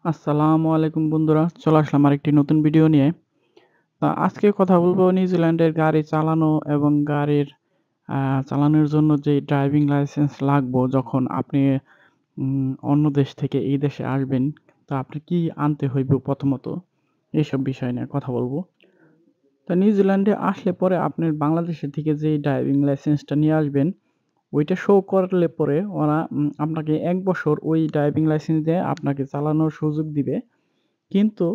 আসসালামু আলাইকুম বন্ধুরা। চলে আসলাম আরেকটি নতুন ভিডিও নিয়ে। আজকে কথা বলবো নিউজিল্যান্ডের গাড়ি চালানো এবং গাড়ির আ চালানোর জন্য যে ড্রাইভিং লাইসেন্স লাগবো যখন আপনি অন্য দেশ থেকে এই দেশে আসবেন, তো আপনি কি আনতে হইব প্রথমত, এইসব বিষয় নিয়ে কথা বলবো। নিউজিল্যান্ডে আসলে পরে আপনার বাংলাদেশের থেকে যে ড্রাইভিং লাইসেন্সটা নিয়ে আসবেন, ওইটা শো করলে পরে ওরা আপনাকে ১ বছর ওই ড্রাইভিং লাইসেন্স দিয়ে আপনাকে চালানোর সুযোগ দিবে। কিন্তু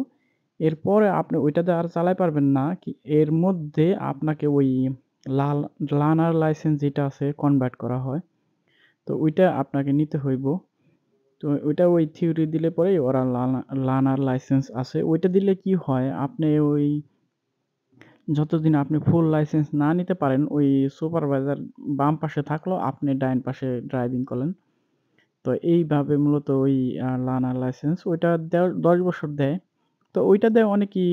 এরপরে আপনি ওইটাতে আর চালাতে পারবেন না। এর মধ্যে আপনাকে ওই লাল লার্নার লাইসেন্স যেটা আছে কনভার্ট করা হয়। তো ওইটা আপনাকে নিতে হইব। তো ওইটা ওই থিওরি দিলে পরেই ওরা লার্নার লাইসেন্স আছে। ওইটা দিলে কি হয় আপনি ওই যতদিন আপনি ফুল লাইসেন্স না নিতে পারেন ওই সুপারভাইজার বাম পাশে থাকলো, আপনি ডাইন পাশে ড্রাইভিং করলেন। তো এইভাবে মূলত ওই লার্নার লাইসেন্স ওইটা ১০ বছর দেয়। তো ওইটাতে অনেকেই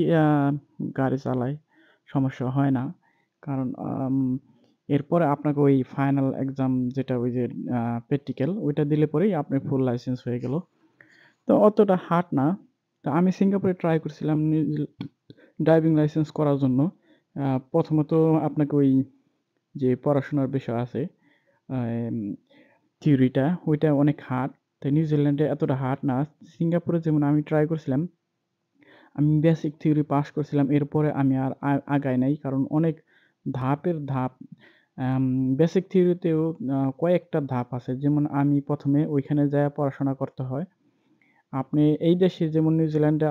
গাড়ি চালায়। সমস্যা হয় না। কারণ এরপরে আপনাকে ওই ফাইনাল এক্সাম যেটা ওই যে আ প্র্যাকটিক্যাল ওইটা দিলে পরেই আপনার ফুল লাইসেন্স হয়ে গেল। তো অতটা হার্ড না। তো আমি সিঙ্গাপুরে ট্রাই করছিলাম ড্রাইভিং লাইসেন্স করার জন্য। প্রথমত আপনাকে ওই যে পড়াশোনার বিষয় আছে, এম থিওরিটা ওইটা অনেক হার্ড। তাই নিউজিল্যান্ডে এতটা হার্ড না। সিঙ্গাপুরে যেমন আমি ট্রাই করছিলাম, আমি বেসিক থিওরি পাস করছিলাম। এরপরে আমি আর আগাই নাই। কারণ অনেক ধাপের ধাপ। আম বেসিক থিওরিতেও কয়েকটা ধাপ আছে। যেমন আমি ১ম এ ওইখানে যায়া পড়াশোনা করতে হয়। আপনি এই দেশে যেমন নিউজিল্যান্ডে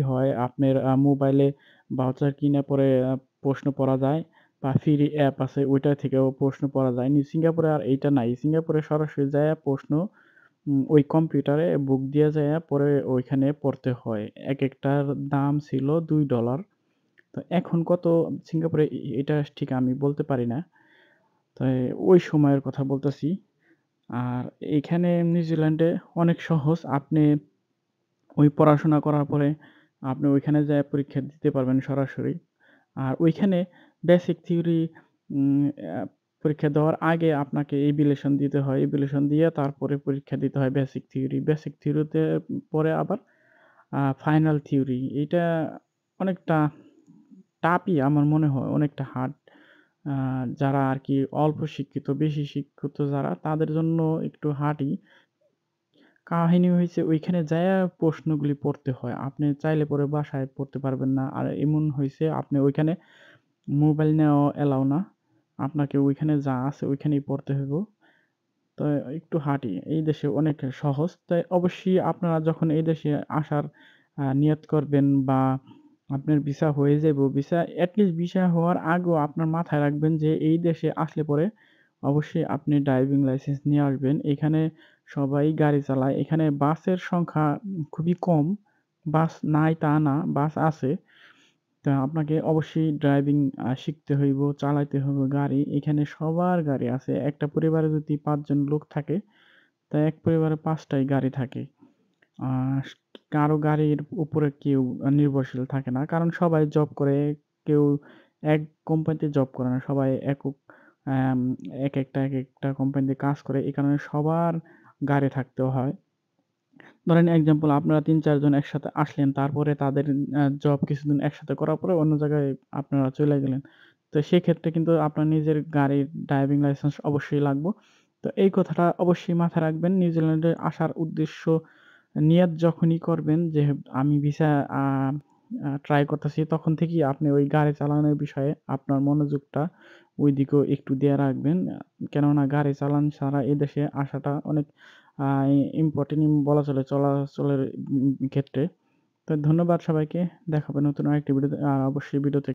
হয় আপনার মোবাইলে ভাউচার কিনে পরে প্রশ্ন পড়া যায় বা ফ্রি অ্যাপ আছে ওইটা থেকেও প্রশ্ন পড়া যায়। সিঙ্গাপুরে আর এইটা নাই। সিঙ্গাপুরে সরাসরি যায়া প্রশ্ন ওই কম্পিউটারে বুক দিয়ে যাইয়া পরে ওইখানে পড়তে হয়। একেকটার দাম ছিল $২। তো এখন কত সিঙ্গাপুরে এটা ঠিক আমি বলতে পারি না। তাই ওই সময়ের কথা বলতেছি। আর এইখানে নিউজিল্যান্ডে অনেক সহজ। আপনি ওই পড়াশোনা করার পরে আপনি ওইখানে যায়া পরীক্ষা দিতে পারবেন সরাসরি। আর ওইখানে বেসিক থিওরি অ্যা পরীক্ষা দেওয়ার আগে আপনাকে এভিলেশন দিতে হয়। এভিলেশন দিয়ে তারপরে পরীক্ষা দিতে হয় বেসিক থিওরি। বেসিক থিওরিতে পরে আবার ফাইনাল থিওরি। এইটা অনেকটা টাফই আমার মনে হয়, অনেকটা হার্ড। আ যারা আরকি অল্প শিক্ষিত, বেশি শিক্ষিত যারা তাদের জন্য একটু হার্ডই। কাহিনী হইছে ওইখানে যাইয়া প্রশ্নগুলি পড়তে হয়। আপনি চাইলে পরে বাসায় পড়তে পারবেন না। আর এমন হইছে আপনি ওইখানে মোবাইল নেওয়া এলাও না। আপনাকে ওইখানে যা আছে ওইখানেই পড়তে হইব। তো একটু হার্ডই। এই দেশে অনেক সহজ। তাই অবশ্যই আপনারা যখন এই দেশে আসার নিয়ত করবেন বা আপনার ভিসা হয়ে যাইবো। এটলিস্ট ভিসা হওয়ার আগেও আপনার মাথায় রাখবেন যে এই দেশে আসলে পরে অবশ্যই আপনি ড্রাইভিং লাইসেন্স নিয়ে আসবেন। এখানে সবাই গাড়ি চালায়। এখানে বাসের সংখ্যা খুবই কম। বাস নাই তা না, বাস আছে। তা আপনাকে অবশ্যই ড্রাইভিং শিখতে হইব, চালাইতে হইব গাড়ি। এখানে সবার গাড়ি আছে। একটা পরিবারে যদি ৫ জন লোক থাকে, তা এক পরিবারে ৫ টাই গাড়ি থাকে। আ কারো গাড়ির উপরে কেউ নির্ভরশীল থাকে না। কারণ সবাই জব করে। কেউ এক কোম্পানিতে জব করে না। সবাই আম একেকটা কোম্পানিতে কাজ করে। এই কারণে সবার গাড়ি থাকতেও হয়। ধরেন এক্সাম্পল আপনারা ৩-৪ জন একসাথে আসলেন। তারপরে তাদের জব কিছুদিন একসাথে করার পরে অন্য জায়গায় আপনারা চইলা গেলেন। তো সেক্ষেত্রে কিন্তু আপনার নিজের গাড়ির ড্রাইভিং লাইসেন্স অবশ্যই লাগবে। তো এই কথাটা অবশ্যই মাথায় রাখবেন। নিউজিল্যান্ডে আসার উদ্দেশ্য নিয়ত যখনই করবেন যে আমি ভিসা আ আ ট্রাই করতেছি তখন থেকেই আপনি ওই গাড়ি চালানোর বিষয়ে আপনার মনোযোগটা ওইদিকেও একটু দিয়ে রাখবেন। কেননা গাড়ি চালান ছাড়া এদেশে আসাটা অনেক আ ইম্পোর্টেন্ট বলা চলে চলাচলের ক্ষেত্রে। তো ধন্যবাদ সবাইকে। দেখা হবে নতুন আরেকটি ভিডিওতে। আর অবশ্যই ভিডিওতে